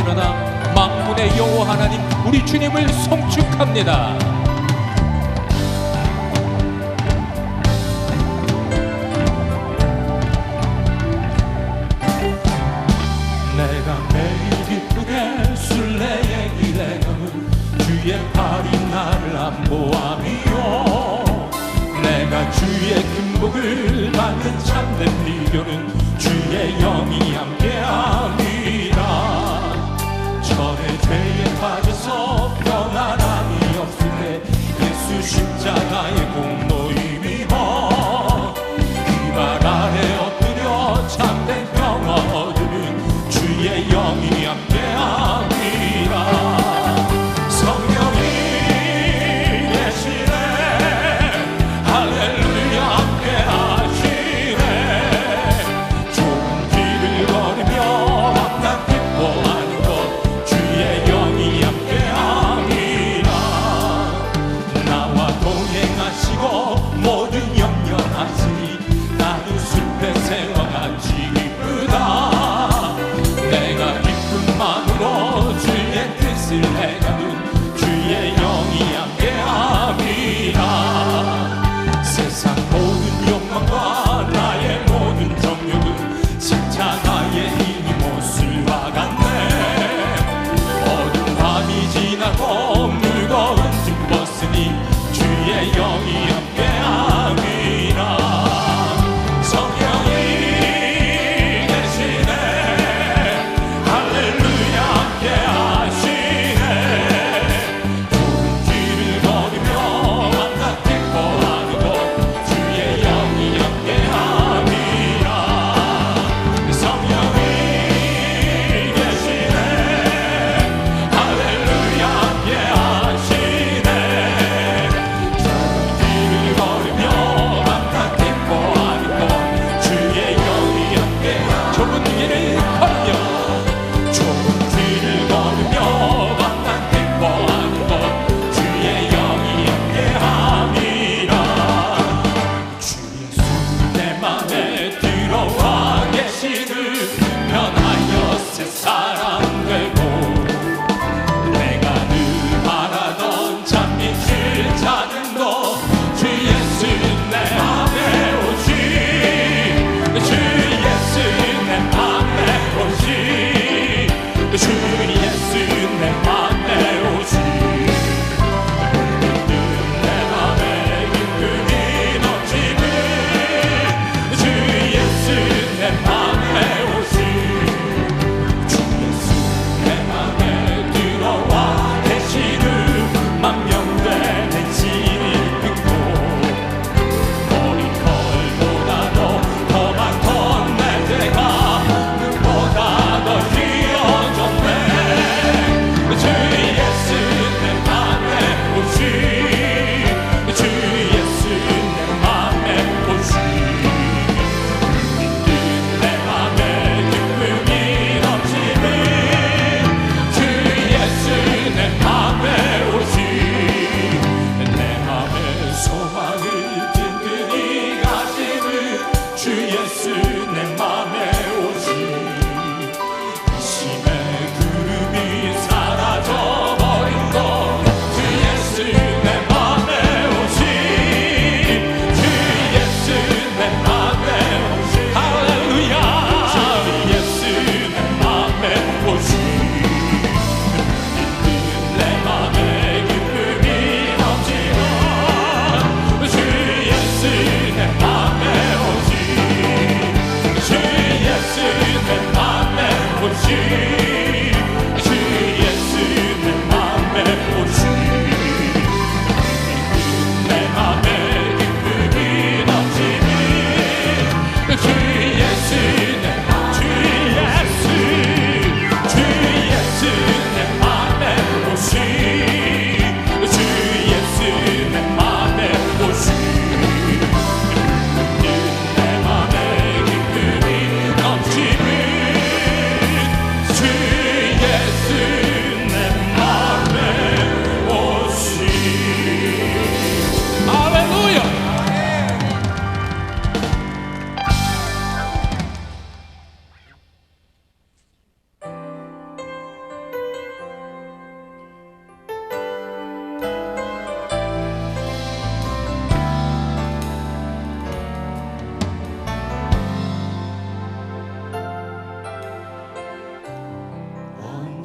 일어나 만군의 여호와 하나님 우리 주님을 송축합니다. 내가 매일 기쁘게 순례의 길에 가면 주의 팔이 나를 안보함이요, 내가 주의 큰 복을 받는 참된 비결은 주의 영이 함께함이라. 전에 죄에 빠져서 편안함이 없을 때 예수 십자가의 공로 힘입어 그 발 아래 엎드려 참된 평화 얻으는 주의 영이 함께함이라. 성령이 계시네, 할렐루야 함께하시네. 좁은 길을 걸어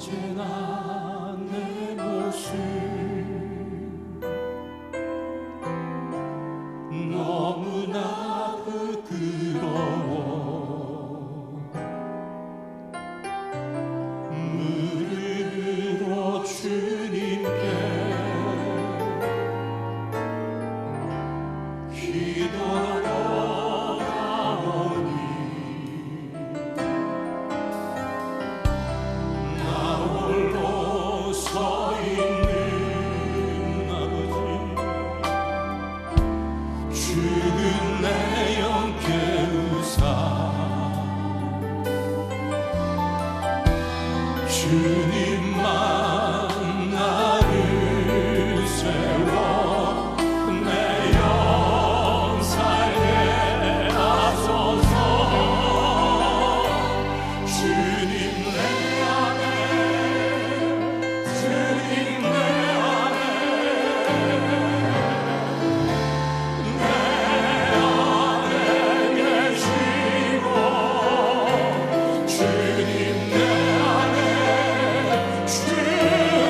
언제나 내 모습 너무나 부끄러워 무릎으로 주님께 기도로 나오니 나 홀로 서 있는 아버지 죽은 내 영 깨우사 주님만 나를 세워 내 영 살게 하소서 주님 내 안에 주님 내 안에 계시고 주님 내 안에 주님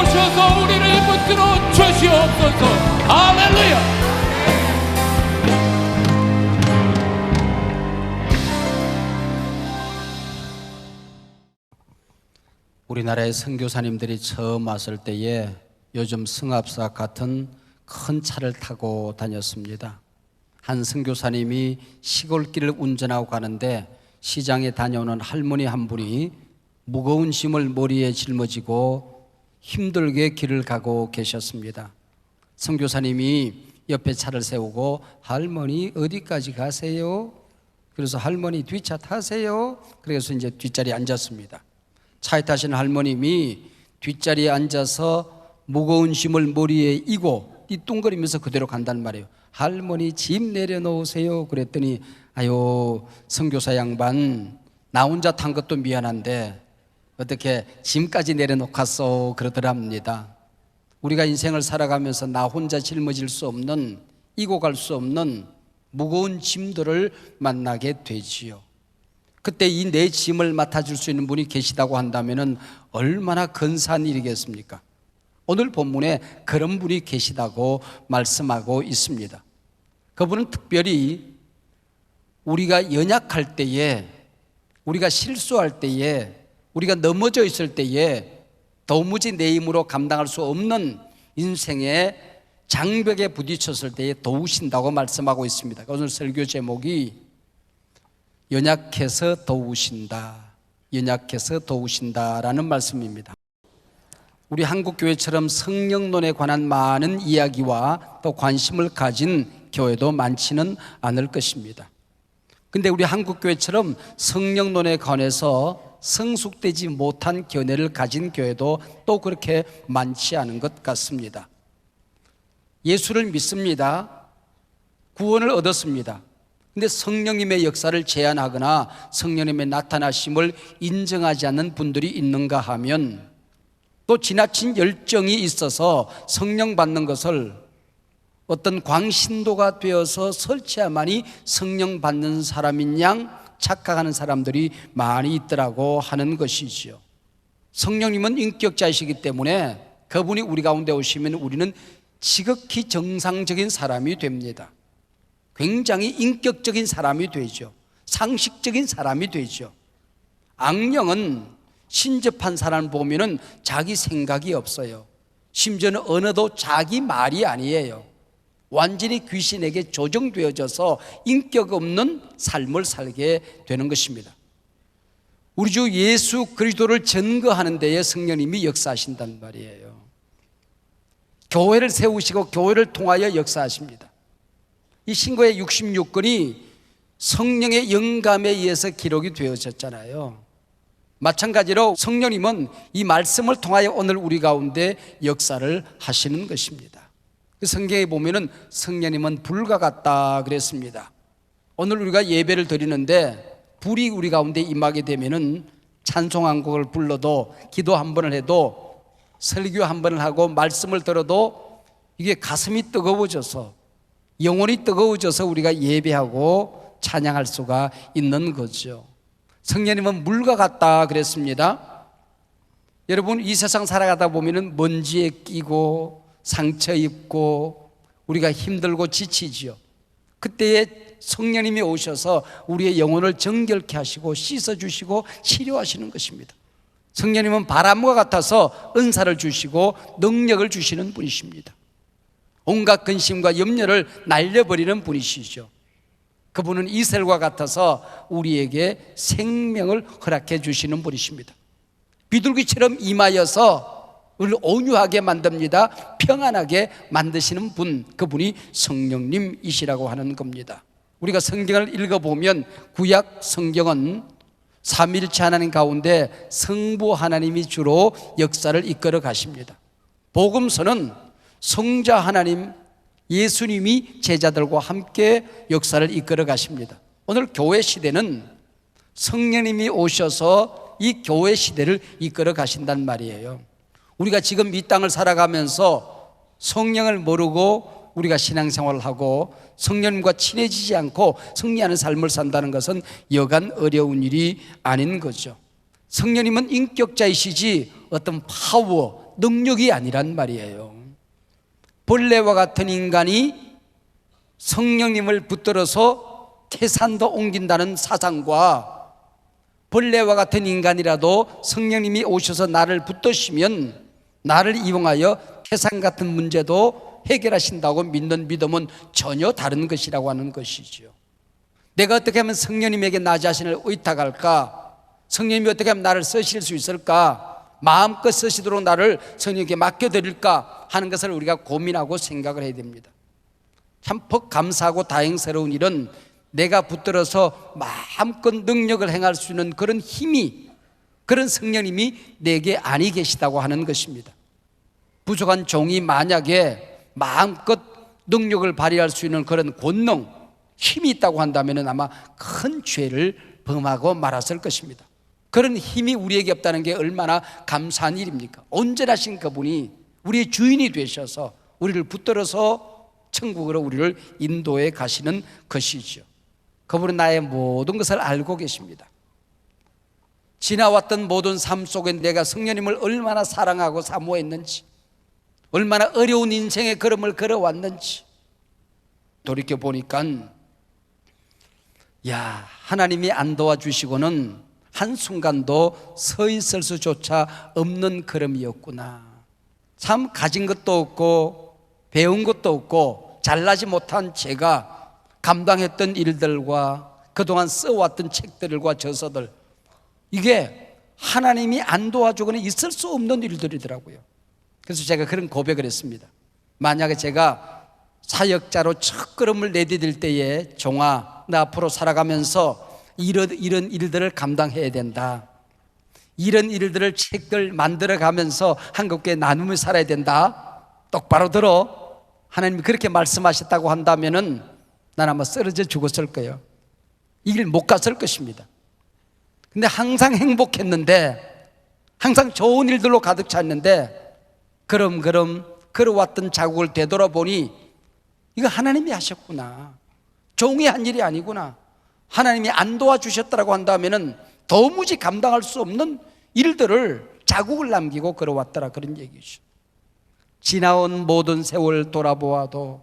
오셔서 우리를 붙들어 주시옵소서. 할렐루야. 우리나라의 선교사님들이 처음 왔을 때에 요즘 승합사 같은 큰 차를 타고 다녔습니다. 한 선교사님이 시골길을 운전하고 가는데 시장에 다녀오는 할머니 한 분이 무거운 짐을 머리에 짊어지고 힘들게 길을 가고 계셨습니다. 선교사님이 옆에 차를 세우고 할머니 어디까지 가세요? 그래서 할머니 뒷차 타세요. 그래서 이제 뒷자리에 앉았습니다. 차에 타신 할머님이 뒷자리에 앉아서 무거운 짐을 머리에 이고 띠뚱거리면서 그대로 간단 말이에요. 할머니 짐 내려놓으세요. 그랬더니 아유 선교사 양반 나 혼자 탄 것도 미안한데 어떻게 짐까지 내려놓겠소 그러더랍니다. 우리가 인생을 살아가면서 나 혼자 짊어질 수 없는 이고 갈 수 없는 무거운 짐들을 만나게 되지요. 그때 이 내 짐을 맡아줄 수 있는 분이 계시다고 한다면 얼마나 근사한 일이겠습니까? 오늘 본문에 그런 분이 계시다고 말씀하고 있습니다. 그분은 특별히 우리가 연약할 때에, 우리가 실수할 때에, 우리가 넘어져 있을 때에 도무지 내 힘으로 감당할 수 없는 인생의 장벽에 부딪혔을 때에 도우신다고 말씀하고 있습니다. 오늘 설교 제목이 연약해서 도우신다, 연약해서 도우신다라는 말씀입니다. 우리 한국교회처럼 성령론에 관한 많은 이야기와 또 관심을 가진 교회도 많지는 않을 것입니다. 근데 우리 한국교회처럼 성령론에 관해서 성숙되지 못한 견해를 가진 교회도 또 그렇게 많지 않은 것 같습니다. 예수를 믿습니다. 구원을 얻었습니다. 근데 성령님의 역사를 제한하거나 성령님의 나타나심을 인정하지 않는 분들이 있는가 하면 또 지나친 열정이 있어서 성령 받는 것을 어떤 광신도가 되어서 설치야만이 성령 받는 사람인 양 착각하는 사람들이 많이 있더라고 하는 것이지요. 성령님은 인격자이시기 때문에 그분이 우리 가운데 오시면 우리는 지극히 정상적인 사람이 됩니다. 굉장히 인격적인 사람이 되죠. 상식적인 사람이 되죠. 악령은 신접한 사람을 보면은 자기 생각이 없어요. 심지어는 언어도 자기 말이 아니에요. 완전히 귀신에게 조정되어져서 인격 없는 삶을 살게 되는 것입니다. 우리 주 예수 그리스도를 증거하는 데에 성령님이 역사하신단 말이에요. 교회를 세우시고 교회를 통하여 역사하십니다. 이 신고의 66권이 성령의 영감에 의해서 기록이 되어졌잖아요. 마찬가지로 성령님은 이 말씀을 통하여 오늘 우리 가운데 역사를 하시는 것입니다. 그 성경에 보면은 성령님은 불과 같다 그랬습니다. 오늘 우리가 예배를 드리는데 불이 우리 가운데 임하게 되면은 찬송 한 곡을 불러도 기도 한 번을 해도 설교 한 번을 하고 말씀을 들어도 이게 가슴이 뜨거워져서 영혼이 뜨거워져서 우리가 예배하고 찬양할 수가 있는 거죠. 성령님은 물과 같다 그랬습니다. 여러분 이 세상 살아가다 보면은 먼지에 끼고 상처 입고 우리가 힘들고 지치지요. 그때에 성령님이 오셔서 우리의 영혼을 정결케 하시고 씻어주시고 치료하시는 것입니다. 성령님은 바람과 같아서 은사를 주시고 능력을 주시는 분이십니다. 온갖 근심과 염려를 날려버리는 분이시죠. 그분은 이슬과 같아서 우리에게 생명을 허락해 주시는 분이십니다. 비둘기처럼 임하여서 우리를 온유하게 만듭니다. 평안하게 만드시는 분, 그분이 성령님이시라고 하는 겁니다. 우리가 성경을 읽어보면 구약 성경은 삼위일체 하나님 가운데 성부 하나님이 주로 역사를 이끌어 가십니다. 복음서는 성자 하나님 예수님이 제자들과 함께 역사를 이끌어 가십니다. 오늘 교회 시대는 성령님이 오셔서 이 교회 시대를 이끌어 가신단 말이에요. 우리가 지금 이 땅을 살아가면서 성령을 모르고 우리가 신앙생활을 하고 성령님과 친해지지 않고 승리하는 삶을 산다는 것은 여간 어려운 일이 아닌 거죠. 성령님은 인격자이시지 어떤 파워, 능력이 아니란 말이에요. 벌레와 같은 인간이 성령님을 붙들어서 태산도 옮긴다는 사상과 벌레와 같은 인간이라도 성령님이 오셔서 나를 붙드시면 나를 이용하여 태산 같은 문제도 해결하신다고 믿는 믿음은 전혀 다른 것이라고 하는 것이죠. 내가 어떻게 하면 성령님에게 나 자신을 의탁할까? 성령님이 어떻게 하면 나를 쓰실 수 있을까? 마음껏 쓰시도록 나를 성령님께 맡겨드릴까 하는 것을 우리가 고민하고 생각을 해야 됩니다. 참 감사하고 다행스러운 일은 내가 붙들어서 마음껏 능력을 행할 수 있는 그런 힘이, 그런 성령님이 내게 아니 계시다고 하는 것입니다. 부족한 종이 만약에 마음껏 능력을 발휘할 수 있는 그런 권능, 힘이 있다고 한다면 아마 큰 죄를 범하고 말았을 것입니다. 그런 힘이 우리에게 없다는 게 얼마나 감사한 일입니까? 온전하신 그분이 우리의 주인이 되셔서 우리를 붙들어서 천국으로 우리를 인도해 가시는 것이죠. 그분은 나의 모든 것을 알고 계십니다. 지나왔던 모든 삶 속에 내가 성령님을 얼마나 사랑하고 사모했는지, 얼마나 어려운 인생의 걸음을 걸어왔는지 돌이켜보니까 하나님이 안 도와주시고는 한순간도 서 있을 수조차 없는 걸음이었구나. 참 가진 것도 없고 배운 것도 없고 잘나지 못한 제가 감당했던 일들과 그동안 써왔던 책들과 저서들, 이게 하나님이 안 도와주고는 있을 수 없는 일들이더라고요. 그래서 제가 그런 고백을 했습니다. 만약에 제가 사역자로 첫 걸음을 내디딜 때에 종아, 나 앞으로 살아가면서 이런 일들을 감당해야 된다, 이런 일들을 책들 만들어가면서 한국교회 나누며 살아야 된다, 똑바로 들어, 하나님이 그렇게 말씀하셨다고 한다면은 난 아마 쓰러져 죽었을 거예요. 이 길 못 갔을 것입니다. 근데 항상 행복했는데, 항상 좋은 일들로 가득 찼는데 그럼 걸어왔던 자국을 되돌아보니 이거 하나님이 하셨구나, 종이 한 일이 아니구나, 하나님이 안 도와주셨다고 한다면은 도무지 감당할 수 없는 일들을 자국을 남기고 걸어왔더라, 그런 얘기죠. 지나온 모든 세월 돌아보아도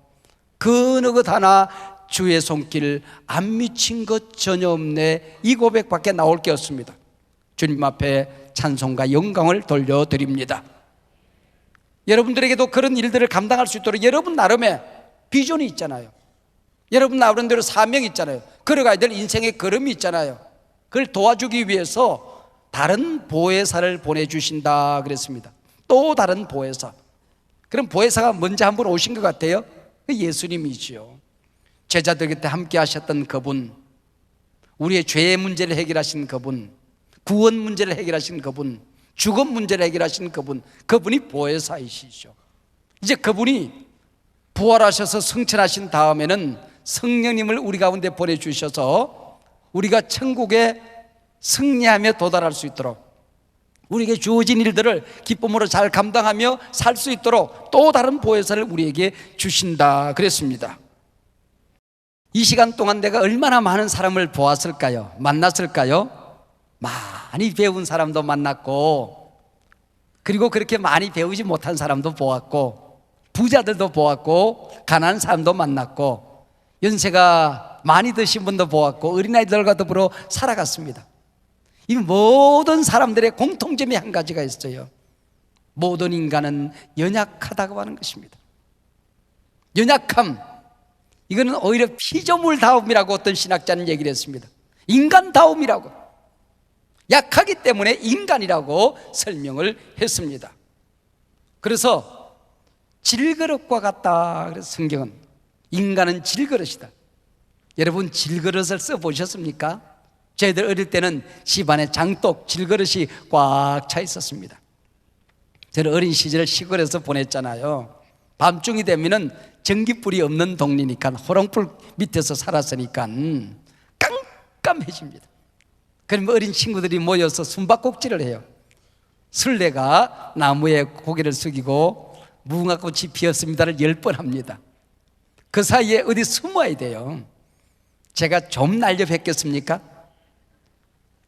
그 어느 것 하나 주의 손길 안 미친 것 전혀 없네, 이 고백밖에 나올 게 없습니다. 주님 앞에 찬송과 영광을 돌려드립니다. 여러분들에게도 그런 일들을 감당할 수 있도록 여러분 나름의 비전이 있잖아요. 여러분 나름대로 사명이 있잖아요. 걸어가야 될 인생의 걸음이 있잖아요. 그걸 도와주기 위해서 다른 보혜사를 보내주신다 그랬습니다. 또 다른 보혜사. 그럼 보혜사가 먼저 한 분 오신 것 같아요. 예수님이지요. 제자들 곁에 함께 하셨던 그분, 우리의 죄의 문제를 해결하신 그분, 구원 문제를 해결하신 그분, 죽음 문제를 해결하신 그분, 그분이 보혜사이시죠. 이제 그분이 부활하셔서 승천하신 다음에는 성령님을 우리 가운데 보내주셔서 우리가 천국에 승리하며 도달할 수 있도록, 우리에게 주어진 일들을 기쁨으로 잘 감당하며 살 수 있도록 또 다른 보혜사를 우리에게 주신다 그랬습니다. 이 시간 동안 내가 얼마나 많은 사람을 보았을까요? 만났을까요? 많이 배운 사람도 만났고, 그리고 그렇게 많이 배우지 못한 사람도 보았고, 부자들도 보았고, 가난한 사람도 만났고, 연세가 많이 드신 분도 보았고, 어린아이들과 더불어 살아갔습니다. 이 모든 사람들의 공통점이 한 가지가 있어요. 모든 인간은 연약하다고 하는 것입니다. 연약함, 이거는 오히려 피조물다움이라고 어떤 신학자는 얘기를 했습니다. 인간다움이라고, 약하기 때문에 인간이라고 설명을 했습니다. 그래서 질그릇과 같다 그래서 성경은, 인간은 질그릇이다. 여러분 질그릇을 써보셨습니까? 저희들 어릴 때는 집안에 장독, 질그릇이 꽉 차 있었습니다. 저는 어린 시절 시골에서 보냈잖아요. 밤중이 되면은 전기불이 없는 동네니까, 호롱불 밑에서 살았으니까 깜깜해집니다. 그러면 어린 친구들이 모여서 숨바꼭질을 해요. 술래가 나무에 고개를 숙이고 무궁화꽃이 피었습니다를 10번 합니다. 그 사이에 어디 숨어야 돼요. 제가 좀 날렵했겠습니까?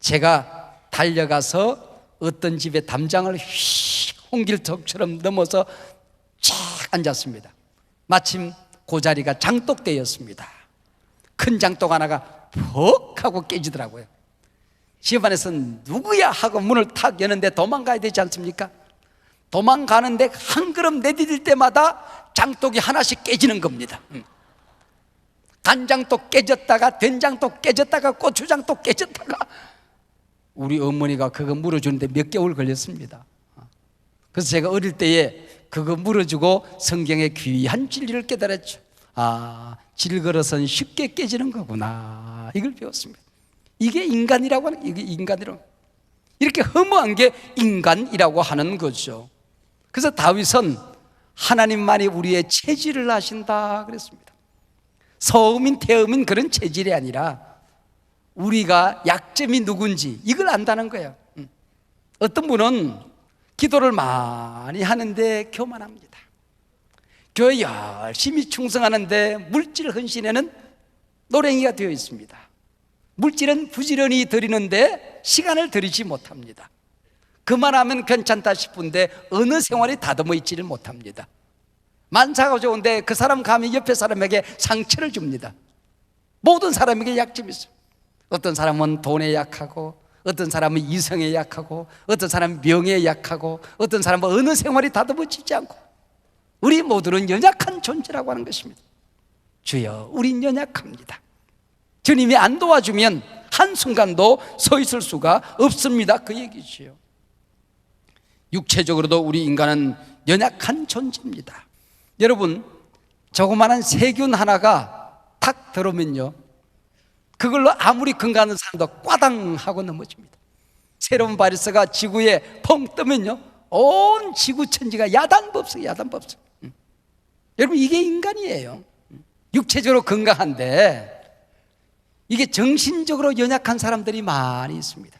제가 달려가서 어떤 집에 담장을 휙 홍길동처럼 넘어서 쫙 앉았습니다. 마침 그 자리가 장독대였습니다. 큰 장독 하나가 퍽 하고 깨지더라고요. 집안에서 누구야 하고 문을 탁 여는데 도망가야 되지 않습니까? 도망가는데 한 걸음 내디딜 때마다 장독이 하나씩 깨지는 겁니다. 간장도 깨졌다가 된장도 깨졌다가 고추장도 깨졌다가 우리 어머니가 그거 물어주는데 몇 개월 걸렸습니다. 그래서 제가 어릴 때에 그거 물어주고 성경의 귀한 진리를 깨달았죠. 아, 질그릇은 쉽게 깨지는 거구나, 이걸 배웠습니다. 이게 인간이라고 하는, 이게 인간이라고, 이렇게 허무한 게 인간이라고 하는 거죠. 그래서 다윗은 하나님만이 우리의 체질을 아신다 그랬습니다. 서음인 태음인 그런 체질이 아니라 우리가 약점이 누군지 이걸 안다는 거예요. 어떤 분은 기도를 많이 하는데 교만합니다. 교회 열심히 충성하는데 물질 헌신에는 노랭이가 되어 있습니다. 물질은 부지런히 드리는데 시간을 들이지 못합니다. 그만하면 괜찮다 싶은데 어느 생활이 다듬어 있지를 못합니다. 만사가 좋은데 그 사람 가면 옆에 사람에게 상처를 줍니다. 모든 사람에게 약점이 있어요. 어떤 사람은 돈에 약하고, 어떤 사람은 이성에 약하고, 어떤 사람은 명예에 약하고, 어떤 사람은 어느 생활이 다듬어지지 않고, 우리 모두는 연약한 존재라고 하는 것입니다. 주여, 우린 연약합니다. 주님이 안 도와주면 한순간도 서 있을 수가 없습니다, 그 얘기지요. 육체적으로도 우리 인간은 연약한 존재입니다. 여러분, 조그마한 세균 하나가 탁 들어오면요, 그걸로 아무리 건강한 사람도 꽈당 하고 넘어집니다. 새로운 바이러스가 지구에 펑 뜨면요, 온 지구 천지가 야단법석. 여러분, 이게 인간이에요. 육체적으로 건강한데 이게 정신적으로 연약한 사람들이 많이 있습니다.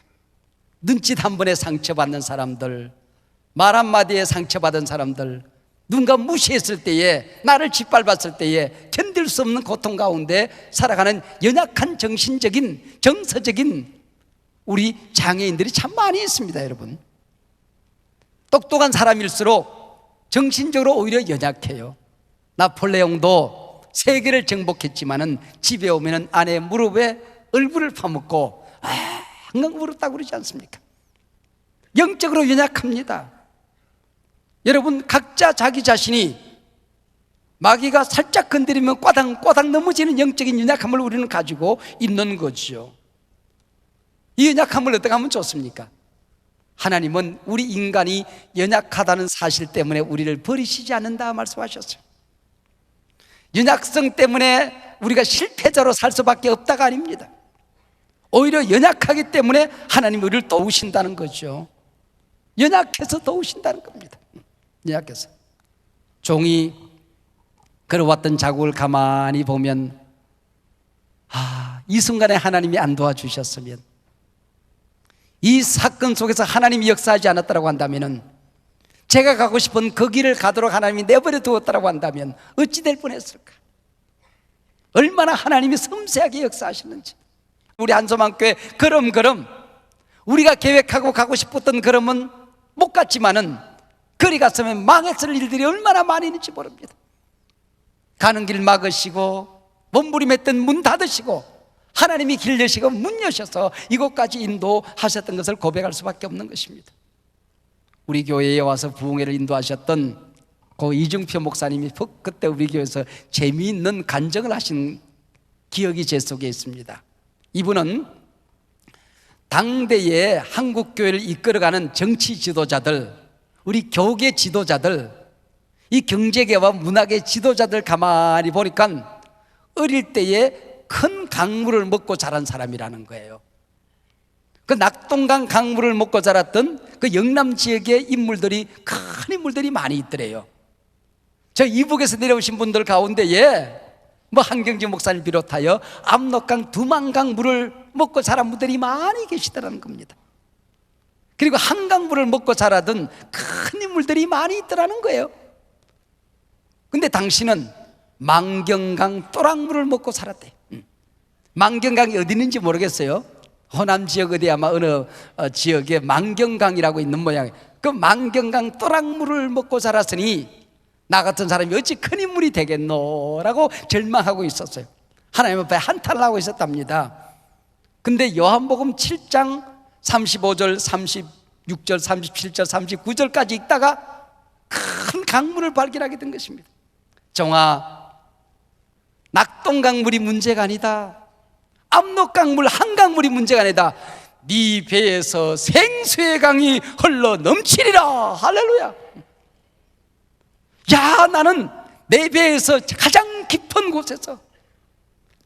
눈짓 한 번에 상처받는 사람들, 말 한마디에 상처받은 사람들, 누군가 무시했을 때에, 나를 짓밟았을 때에 견딜 수 없는 고통 가운데 살아가는 연약한 정신적인, 정서적인 우리 장애인들이 참 많이 있습니다. 여러분, 똑똑한 사람일수록 정신적으로 오히려 연약해요. 나폴레옹도 세계를 정복했지만은 집에 오면은 아내 무릎에 얼굴을 파묻고 항상 울었다고 그러지 않습니까? 영적으로 연약합니다. 여러분, 각자 자기 자신이 마귀가 살짝 건드리면 꽈당 넘어지는 영적인 연약함을 우리는 가지고 있는 거죠. 이 연약함을 어떻게 하면 좋습니까? 하나님은 우리 인간이 연약하다는 사실 때문에 우리를 버리시지 않는다 말씀하셨어요. 연약성 때문에 우리가 실패자로 살 수밖에 없다가 아닙니다. 오히려 연약하기 때문에 하나님이 우리를 도우신다는 거죠. 연약해서 도우신다는 겁니다. 연약해서. 종이 걸어왔던 자국을 가만히 보면, 이 순간에 하나님이 안 도와주셨으면, 이 사건 속에서 하나님이 역사하지 않았다고 한다면, 제가 가고 싶은 그 길을 가도록 하나님이 내버려 두었다고 한다면 어찌 될 뻔했을까? 얼마나 하나님이 섬세하게 역사하시는지. 우리 한소망교회 걸음 우리가 계획하고 가고 싶었던 걸음은 못 갔지만은 거리 갔으면 망했을 일들이 얼마나 많이 있는지 모릅니다. 가는 길 막으시고 몸부림했던 문 닫으시고 하나님이 길 여시고 문 여셔서 이곳까지 인도하셨던 것을 고백할 수밖에 없는 것입니다. 우리 교회에 와서 부흥회를 인도하셨던 고 이중표 목사님이 그때 우리 교회에서 재미있는 간증을 하신 기억이 제 속에 있습니다. 이분은 당대의 한국교회를 이끌어가는 정치 지도자들, 우리 교계 지도자들, 이 경제계와 문화계 지도자들 가만히 보니까 어릴 때에 큰 강물을 먹고 자란 사람이라는 거예요. 그 낙동강 강물을 먹고 자랐던 그 영남 지역의 인물들이, 큰 인물들이 많이 있더래요. 저 이북에서 내려오신 분들 가운데에 한경지 목사님 비롯하여 압록강, 두만강 물을 먹고 자란 분들이 많이 계시더라는 겁니다. 그리고 한강물을 먹고 자라던 큰 인물들이 많이 있더라는 거예요. 근데 당신은 만경강 또랑물을 먹고 살았대. 만경강이 어디 있는지 모르겠어요. 호남 지역 어디 아마 어느 지역에 만경강이라고 있는 모양이에요. 그 만경강 또랑물을 먹고 자랐으니 나 같은 사람이 어찌 큰 인물이 되겠노라고 절망하고 있었어요. 하나님 앞에 한탄을 하고 있었답니다. 근데 요한복음 7장 35절, 36절, 37절, 39절까지 읽다가 큰 강물을 발견하게 된 것입니다. 정아, 낙동강물이 문제가 아니다. 압록강물 한 강물이 문제가 아니다. 네 배에서 생수의 강이 흘러 넘치리라. 할렐루야. 야, 나는 내 배에서 가장 깊은 곳에서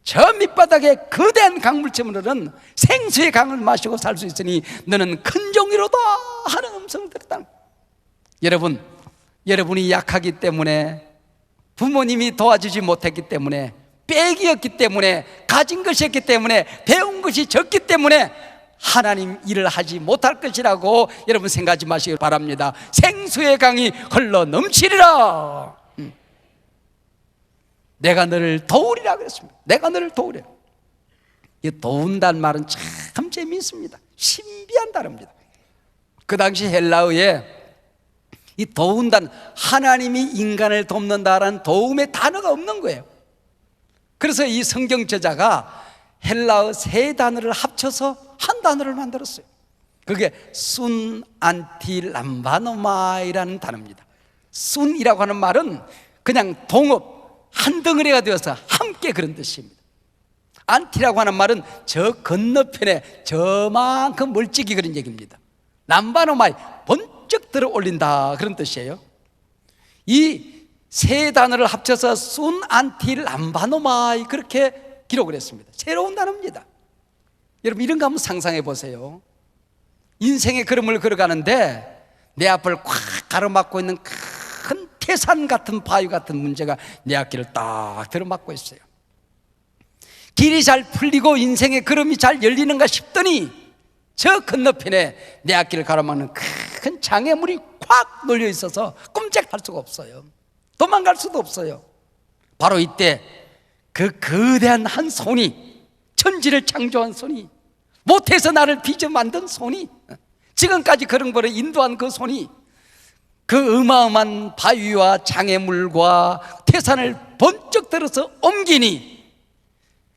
저 밑바닥에 거대한 강물처럼 흐르는 생수의 강을 마시고 살 수 있으니 너는 큰 종이로다 하는 음성을 들었다. 여러분, 여러분이 약하기 때문에, 부모님이 도와주지 못했기 때문에, 빽이었기 때문에, 가진 것이 없기 때문에, 배운 것이 적기 때문에 하나님 일을 하지 못할 것이라고 여러분 생각하지 마시기 바랍니다. 생수의 강이 흘러 넘치리라. 내가 너를 도우리라 그랬습니다. 내가 너를 도우리라. 이 도운다는 말은 참 재미있습니다. 신비한 단어입니다. 그 당시 헬라어에 이 도운다는, 하나님이 인간을 돕는다라는 도움의 단어가 없는 거예요. 그래서 이 성경 저자가 헬라어 세 단어를 합쳐서 한 단어를 만들었어요. 그게 순 안티 람바노마이라는 단어입니다. 순이라고 하는 말은 그냥 동업, 한 덩어리가 되어서 함께 그런 뜻입니다. 안티라고 하는 말은 저 건너편에 저만큼 멀찍이 그런 얘기입니다. 람바노마이, 번쩍 들어 올린다 그런 뜻이에요. 이 세 단어를 합쳐서 순 안티 람바노마이 그렇게 기록을 했습니다. 새로운 단어입니다. 여러분, 이런 거 한번 상상해 보세요. 인생의 걸음을 걸어가는데 내 앞을 꽉 가로막고 있는 큰 태산 같은 바위 같은 문제가 내 앞길을 딱 들어막고 있어요. 길이 잘 풀리고 인생의 걸음이 잘 열리는가 싶더니 저 건너편에 내 앞길을 가로막는 큰 장애물이 꽉 놀려 있어서 꼼짝할 수가 없어요. 도망갈 수도 없어요. 바로 이때 그 거대한 한 손이, 천지를 창조한 손이, 못해서 나를 빚어 만든 손이, 지금까지 그런 거를 인도한 그 손이 그 어마어마한 바위와 장애물과 태산을 번쩍 들어서 옮기니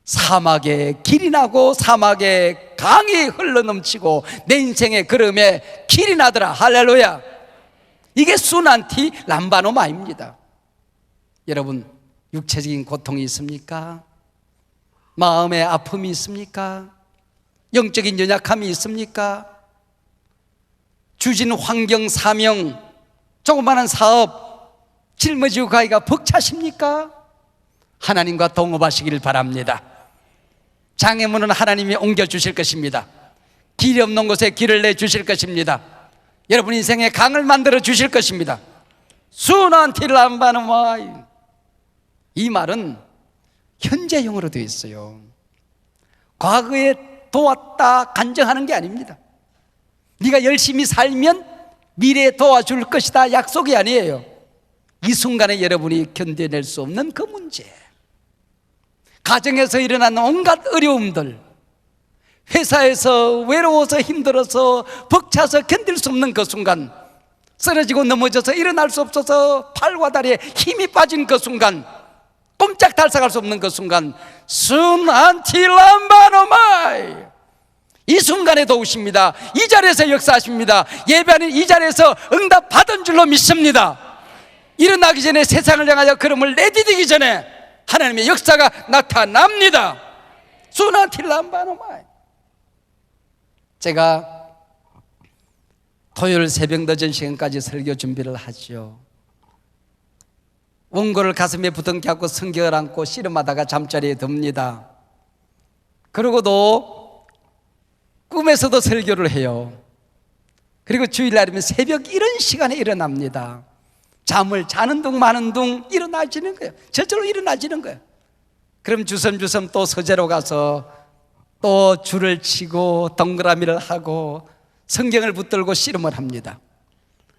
사막에 길이 나고 사막에 강이 흘러넘치고 내 인생의 걸음에 길이 나더라. 할렐루야. 이게 순안티 람바노마입니다. 여러분, 육체적인 고통이 있습니까? 마음의 아픔이 있습니까? 영적인 연약함이 있습니까? 주신 환경, 사명, 조그마한 사업 짊어지고 가기가 벅차십니까? 하나님과 동업하시기를 바랍니다. 장애물은 하나님이 옮겨주실 것입니다. 길이 없는 곳에 길을 내주실 것입니다. 여러분 인생에 강을 만들어 주실 것입니다. 순한 틸람바노마이, 이 말은 현재형으로 되어 있어요. 과거에 도왔다 간증하는 게 아닙니다. 네가 열심히 살면 미래에 도와줄 것이다 약속이 아니에요. 이 순간에 여러분이 견뎌낼 수 없는 그 문제, 가정에서 일어나는 온갖 어려움들, 회사에서 외로워서 힘들어서 벅차서 견딜 수 없는 그 순간, 쓰러지고 넘어져서 일어날 수 없어서 팔과 다리에 힘이 빠진 그 순간, 꼼짝 달싹할 수 없는 그 순간, 순안틸람바노마이, 이 순간에 도우십니다. 이 자리에서 역사하십니다. 예배하는 이 자리에서 응답 받은 줄로 믿습니다. 일어나기 전에, 세상을 향하여 걸음을 내디디기 전에 하나님의 역사가 나타납니다. 순안틸람바노마이. 제가 토요일 새벽 늦은 시간까지 설교 준비를 하죠. 원고를 가슴에 부둥켜 안고 성경을 안고 씨름하다가 잠자리에 듭니다. 그러고도 꿈에서도 설교를 해요. 그리고 주일날이면 새벽 이런 시간에 일어납니다. 잠을 자는 둥 마는 둥 일어나지는 거예요. 저절로 일어나지는 거예요. 그럼 주섬주섬 또 서재로 가서 또 줄을 치고 동그라미를 하고 성경을 붙들고 씨름을 합니다.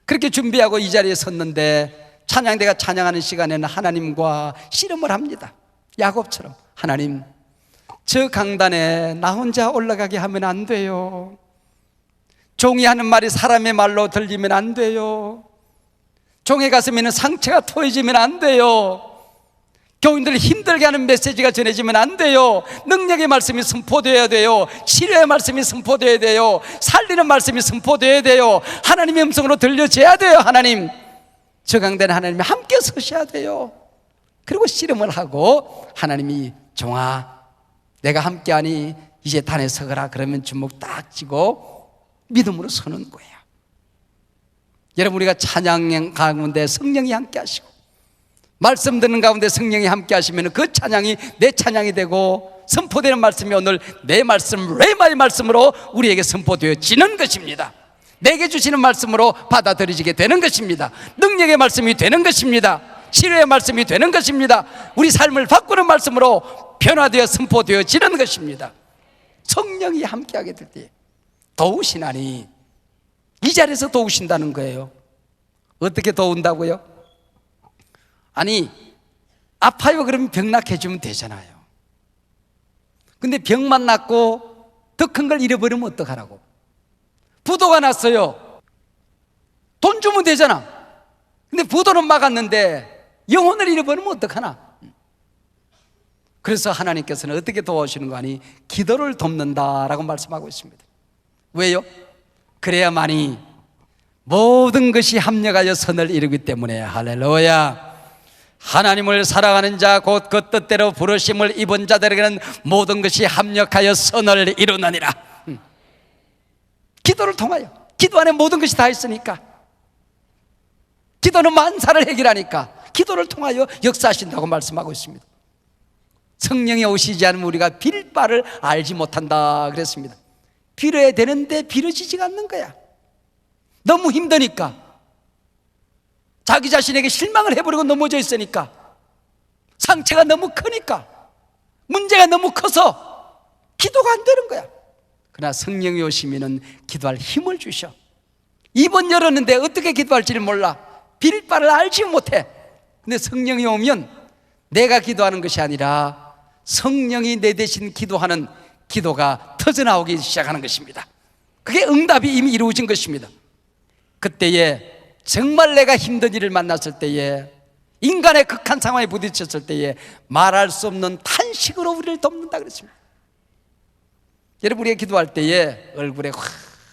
그렇게 준비하고 이 자리에 섰는데 찬양대가 찬양하는 시간에는 하나님과 씨름을 합니다. 야곱처럼, 하나님, 저 강단에 나 혼자 올라가게 하면 안 돼요. 종이 하는 말이 사람의 말로 들리면 안 돼요. 종의 가슴에는 상처가 토해지면 안 돼요. 교인들을 힘들게 하는 메시지가 전해지면 안 돼요. 능력의 말씀이 선포되어야 돼요. 치료의 말씀이 선포되어야 돼요. 살리는 말씀이 선포되어야 돼요. 하나님의 음성으로 들려져야 돼요. 하나님, 적용된 하나님이 함께 서셔야 돼요. 그리고 씨름을 하고 하나님이 종아 내가 함께하니 이제 단에 서거라 그러면 주먹 딱 쥐고 믿음으로 서는 거예요. 여러분, 우리가 찬양 가운데 성령이 함께 하시고 말씀 듣는 가운데 성령이 함께 하시면 그 찬양이 내 찬양이 되고 선포되는 말씀이 오늘 내 말씀 레마의 말씀으로 우리에게 선포되어지는 것입니다. 내게 주시는 말씀으로 받아들여지게 되는 것입니다. 능력의 말씀이 되는 것입니다. 치료의 말씀이 되는 것입니다. 우리 삶을 바꾸는 말씀으로 변화되어 선포되어지는 것입니다. 성령이 함께하게 될 때 도우시나니, 이 자리에서 도우신다는 거예요. 어떻게 도운다고요? 아니, 아파요 그러면 병 낫게 해주면 되잖아요. 근데 병만 낫고 더 큰 걸 잃어버리면 어떡하라고? 부도가 났어요. 돈 주면 되잖아. 근데 부도는 막았는데 영혼을 잃어버리면 어떡하나? 그래서 하나님께서는 어떻게 도와주시는 거 아니? 기도를 돕는다라고 말씀하고 있습니다. 왜요? 그래야만이 모든 것이 합력하여 선을 이루기 때문에. 할렐루야. 하나님을 사랑하는 자 곧 그 뜻대로 부르심을 입은 자들에게는 모든 것이 합력하여 선을 이루느니라. 기도를 통하여, 기도 안에 모든 것이 다 있으니까, 기도는 만사를 해결하니까 기도를 통하여 역사하신다고 말씀하고 있습니다. 성령이 오시지 않으면 우리가 빌 바를 알지 못한다 그랬습니다. 빌어야 되는데 빌어지지가 않는 거야. 너무 힘드니까, 자기 자신에게 실망을 해버리고 넘어져 있으니까, 상처가 너무 크니까, 문제가 너무 커서 기도가 안 되는 거야. 그러나 성령이 오시면 기도할 힘을 주셔. 입은 열었는데 어떻게 기도할지를 몰라. 빌 바를 알지 못해. 근데 성령이 오면 내가 기도하는 것이 아니라 성령이 내 대신 기도하는 기도가 터져나오기 시작하는 것입니다. 그게 응답이 이미 이루어진 것입니다. 그때에 정말 내가 힘든 일을 만났을 때에, 인간의 극한 상황에 부딪혔을 때에 말할 수 없는 탄식으로 우리를 돕는다 그랬습니다. 여러분, 우리가 기도할 때에 얼굴에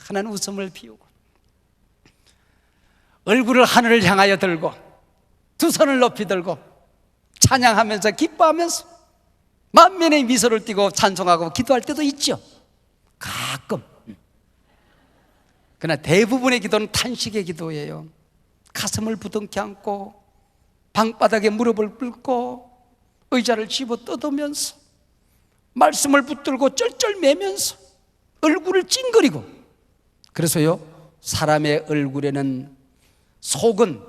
환한 웃음을 피우고 얼굴을 하늘을 향하여 들고 두 손을 높이 들고 찬양하면서 기뻐하면서 만면의 미소를 띠고 찬송하고 기도할 때도 있죠. 가끔. 그러나 대부분의 기도는 탄식의 기도예요. 가슴을 부둥켜 안고 방바닥에 무릎을 꿇고 의자를 집어 뜯으면서 말씀을 붙들고 쩔쩔매면서 얼굴을 찡그리고. 그래서요, 사람의 얼굴에는 속은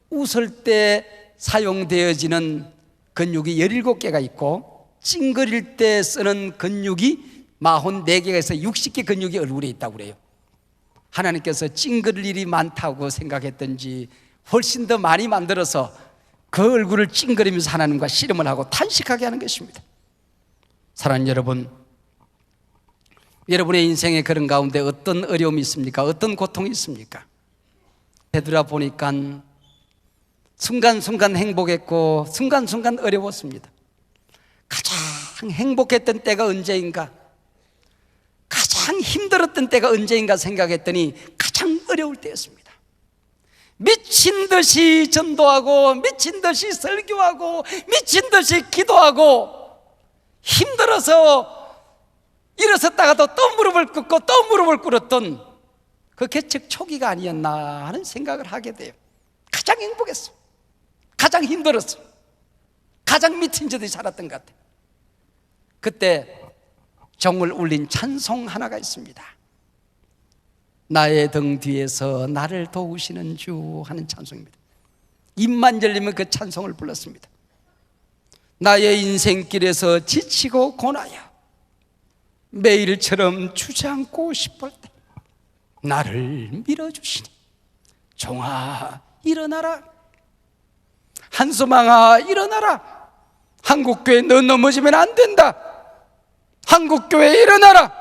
웃을 때 사용되어지는 근육이 17개가 있고 찡그릴 때 쓰는 근육이 44개에서 60개 근육이 얼굴에 있다고 그래요. 하나님께서 찡그릴 일이 많다고 생각했던지 훨씬 더 많이 만들어서 그 얼굴을 찡그리면서 하나님과 씨름을 하고 탄식하게 하는 것입니다. 사랑하는 여러분, 여러분의 인생의 그런 가운데 어떤 어려움이 있습니까? 어떤 고통이 있습니까? 되돌아보니까 순간순간 행복했고 순간순간 어려웠습니다. 가장 행복했던 때가 언제인가, 가장 힘들었던 때가 언제인가 생각했더니 가장 어려울 때였습니다. 미친 듯이 전도하고 미친 듯이 설교하고 미친 듯이 기도하고 힘들어서 일어섰다가도 또 무릎을 꿇고 또 무릎을 꿇었던 그 개척 초기가 아니었나 하는 생각을 하게 돼요. 가장 행복했어, 가장 힘들었어, 가장 미친 듯이 살았던 것 같아요. 그때 정을 울린 찬송 하나가 있습니다. 나의 등 뒤에서 나를 도우시는 주 하는 찬송입니다. 입만 열리면 그 찬송을 불렀습니다. 나의 인생길에서 지치고 고나여 매일처럼 주저앉고 싶을 때 나를 밀어주시니 종아 일어나라, 한소망아 일어나라, 한국교회 너 넘어지면 안 된다, 한국교회 일어나라,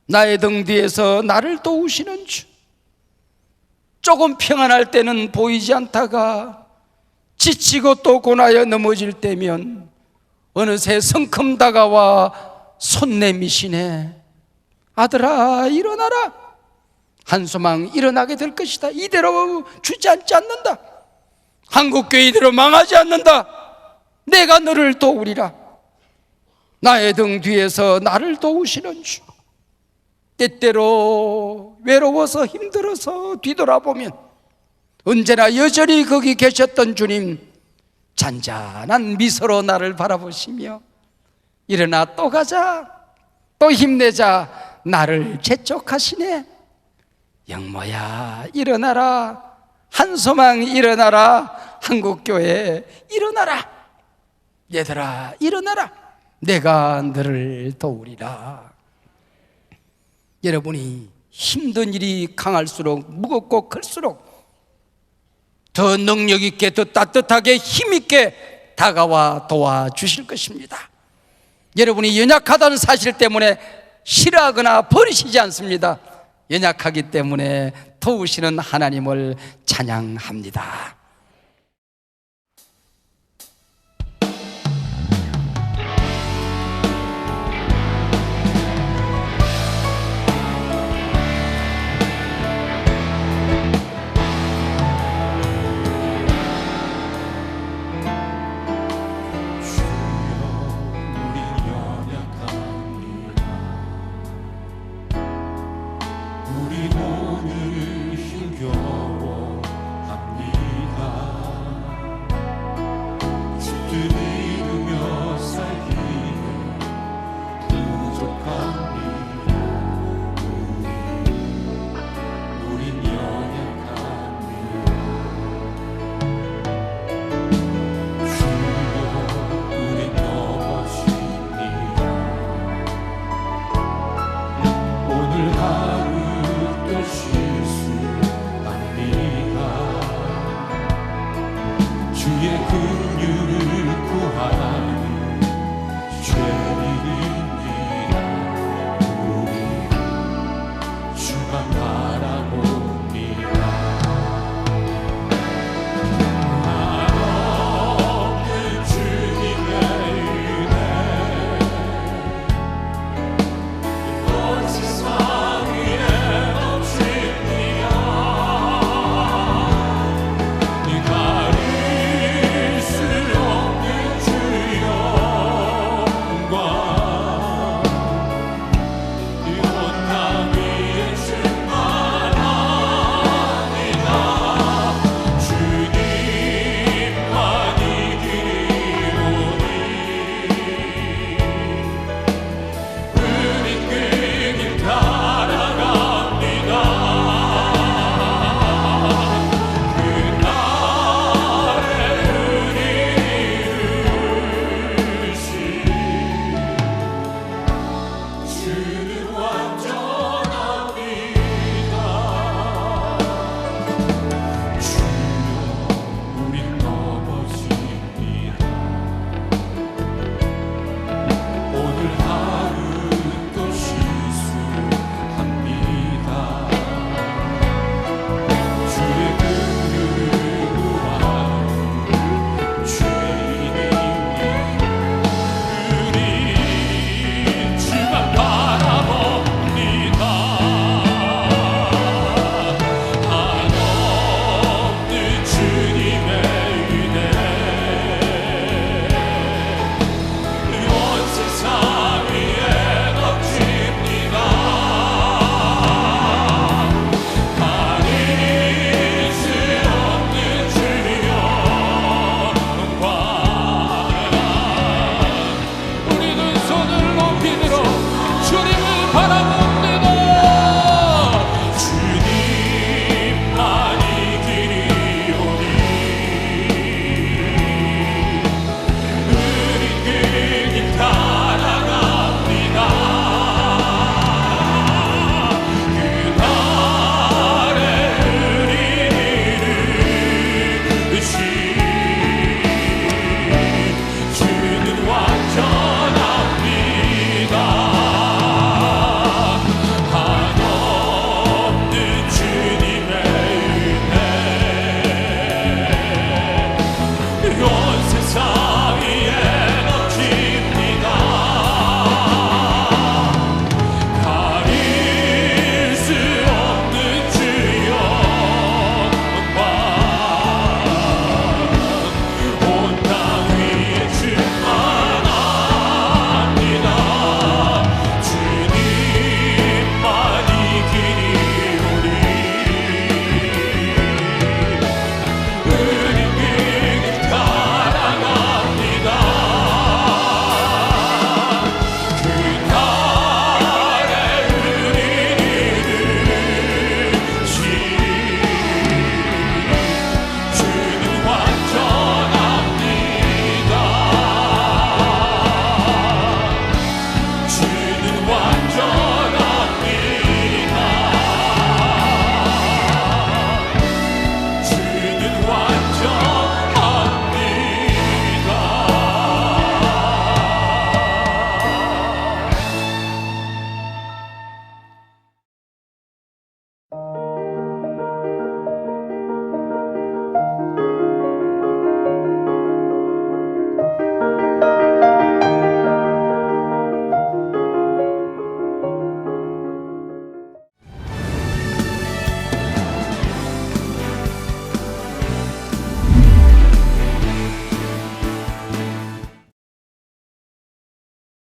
나의 등 뒤에서 나를 도우시는 주. 조금 평안할 때는 보이지 않다가 지치고 또 고나여 넘어질 때면 어느새 성큼 다가와 손 내미시네. 아들아 일어나라. 한소망 일어나게 될 것이다. 이대로 주저앉지 않는다. 한국교회 이대로 망하지 않는다. 내가 너를 도우리라. 나의 등 뒤에서 나를 도우시는 주. 때때로 외로워서 힘들어서 뒤돌아보면 언제나 여전히 거기 계셨던 주님, 잔잔한 미소로 나를 바라보시며 일어나 또 가자, 또 힘내자, 나를 재촉하시네. 영모야 일어나라. 한소망 일어나라. 한국교회 일어나라. 얘들아 일어나라. 내가 너를 도우리라. 여러분이 힘든 일이 강할수록, 무겁고 클수록 더 능력 있게, 더 따뜻하게, 힘 있게 다가와 도와주실 것입니다. 여러분이 연약하다는 사실 때문에 싫어하거나 버리시지 않습니다. 연약하기 때문에 도우시는 하나님을 찬양합니다. 주의 그